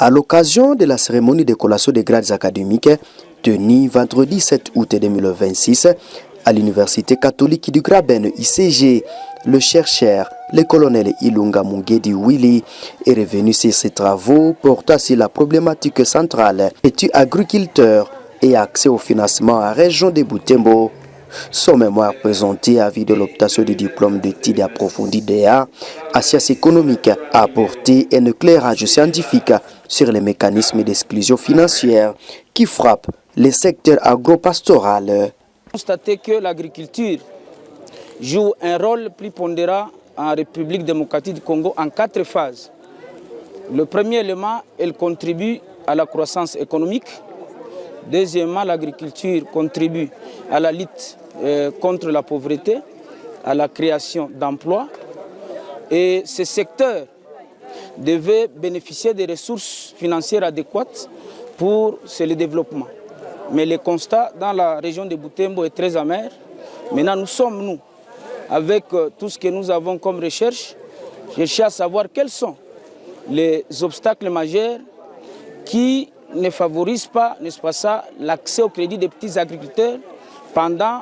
À l'occasion de la cérémonie de collation des grades académiques tenue vendredi 7 août 2026 à l'Université catholique du Graben ICG, le chercheur, le colonel Ilunga Mungedi Willy, est revenu sur ses travaux portant sur la problématique centrale études agriculteurs et accès au financement à la région de Butembo. Son mémoire présenté à vie de l'obtention du diplôme d'études approfondies DA à sciences économiques a apporté un éclairage scientifique sur les mécanismes d'exclusion financière qui frappent les secteurs agro-pastoral. Constater que l'agriculture joue un rôle prépondérant en République démocratique du Congo en 4 phases. Le premier élément, elle contribue à la croissance économique. Deuxièmement, l'agriculture contribue à la lutte contre la pauvreté, à la création d'emplois. Et ce secteur devait bénéficier des ressources financières adéquates pour le développement. Mais le constat dans la région de Butembo est très amer. Maintenant, nous, avec tout ce que nous avons comme recherche, chercher à savoir quels sont les obstacles majeurs qui ne favorisent pas, n'est-ce pas ça, l'accès au crédit des petits agriculteurs pendant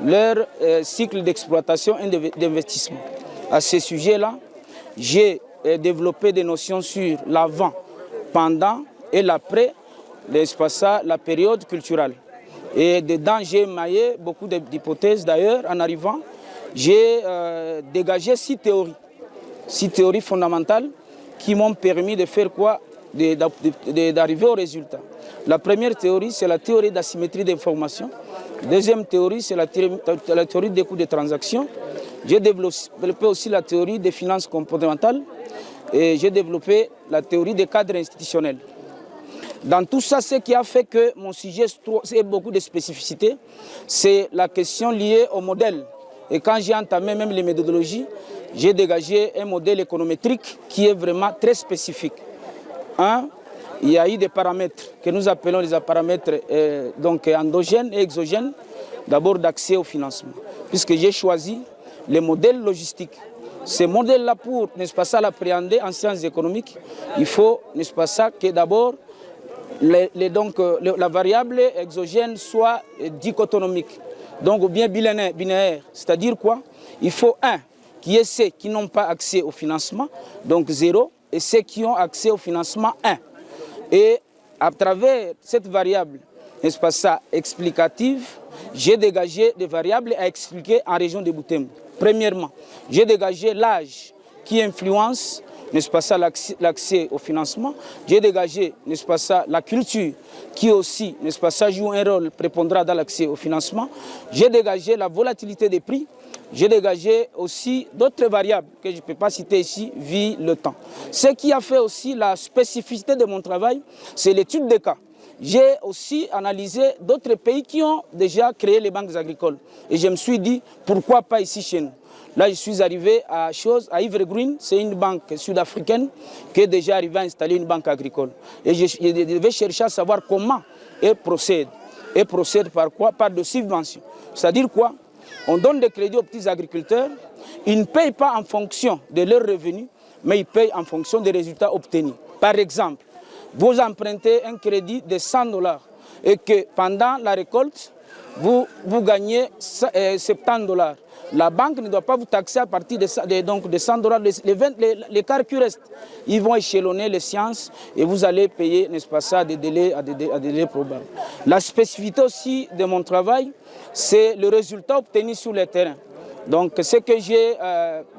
leur cycle d'exploitation et d'investissement. À ce sujet-là, j'ai développé des notions sur l'avant, pendant et l'après, n'est-ce pas ça, la période culturelle. Et dedans, j'ai émaillé beaucoup d'hypothèses. D'ailleurs, en arrivant, j'ai dégagé 6 théories fondamentales qui m'ont permis de faire quoi? D'arriver au résultat. La première théorie, c'est la théorie d'asymétrie d'information. Deuxième théorie, c'est la théorie des coûts de transaction. J'ai développé aussi la théorie des finances comportementales et j'ai développé la théorie des cadres institutionnels. Dans tout ça, ce qui a fait que mon sujet ait beaucoup de spécificité, c'est la question liée au modèle. Et quand j'ai entamé même les méthodologies, j'ai dégagé un modèle économétrique qui est vraiment très spécifique. Il y a eu des paramètres que nous appelons les paramètres donc endogènes et exogènes, d'abord d'accès au financement, puisque j'ai choisi les modèles logistiques. Ces modèles-là, pour, n'est-ce pas ça, l'appréhender en sciences économiques, il faut, n'est-ce pas ça, que d'abord la variable exogène soit dichotomique, donc ou bien binaire, c'est-à-dire quoi? Il faut qui est ceux qui n'ont pas accès au financement, donc 0, et ceux qui ont accès au financement 1. Et à travers cette variable, n'est-ce pas ça, explicative, j'ai dégagé des variables à expliquer en région de Butembo. Premièrement, j'ai dégagé l'âge qui influence, n'est-ce pas ça, l'accès au financement. J'ai dégagé, n'est-ce pas ça, la culture qui aussi, n'est-ce pas ça, joue un rôle prépondérant dans l'accès au financement. J'ai dégagé la volatilité des prix. J'ai dégagé aussi d'autres variables que je ne peux pas citer ici, vu le temps. Ce qui a fait aussi la spécificité de mon travail, c'est l'étude des cas. J'ai aussi analysé d'autres pays qui ont déjà créé les banques agricoles. Et je me suis dit, pourquoi pas ici chez nous? Là, je suis arrivé à Ivre Green, c'est une banque sud-africaine qui est déjà arrivée à installer une banque agricole. Et je devais chercher à savoir comment elle procède. Et procède par quoi? Par de subventions. C'est-à-dire quoi? On donne des crédits aux petits agriculteurs, ils ne payent pas en fonction de leurs revenus, mais ils payent en fonction des résultats obtenus. Par exemple, vous empruntez un crédit de $100 et que pendant la récolte, vous gagnez $70. La banque ne doit pas vous taxer à partir de $100. L'écart qui reste, ils vont échelonner les sciences et vous allez payer, n'est-ce pas ça, à des délais probables. La spécificité aussi de mon travail, c'est le résultat obtenu sur le terrain. Donc ce que j'ai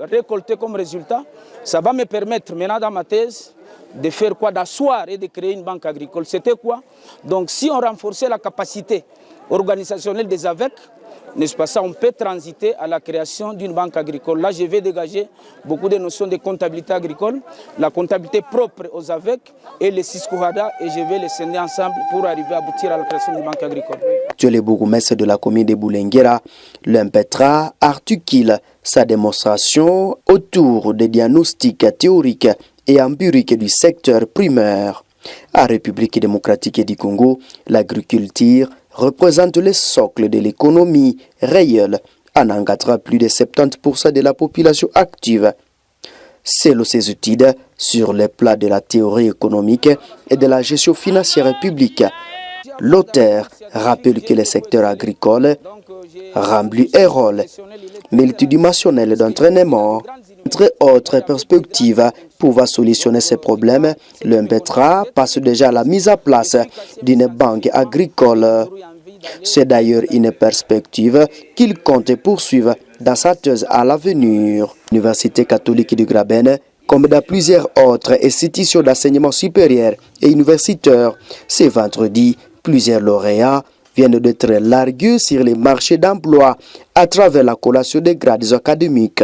récolté comme résultat, ça va me permettre maintenant dans ma thèse de faire quoi? D'asseoir et de créer une banque agricole. C'était quoi? Donc si on renforçait la capacité organisationnelle des AVEC, n'est-ce pas ça, on peut transiter à la création d'une banque agricole. Là, je vais dégager beaucoup de notions de comptabilité agricole, la comptabilité propre aux AVEC et les Siskohada, et je vais les scinder ensemble pour arriver à aboutir à la création d'une banque agricole. Le bourgmestre de la commune de Boulenguera, l'Impetra, articule sa démonstration autour des diagnostics théoriques et empiriques du secteur primaire. À République démocratique du Congo, l'agriculture représente le socle de l'économie réelle en engageant plus de 70% de la population active. Selon ses études sur les plans de la théorie économique et de la gestion financière publique, l'auteur rappelle que le secteur agricole remplit un rôle multidimensionnel d'entraînement. Entre autres perspectives, pour solutionner ces problèmes, le MPETRA passe déjà à la mise en place d'une banque agricole. C'est d'ailleurs une perspective qu'il compte poursuivre dans sa thèse à l'avenir. L'Université catholique de Graben, comme dans plusieurs autres institutions d'enseignement supérieur et universitaire, ce vendredi, plusieurs lauréats viennent d'être largués sur les marchés d'emploi à travers la collation des grades académiques.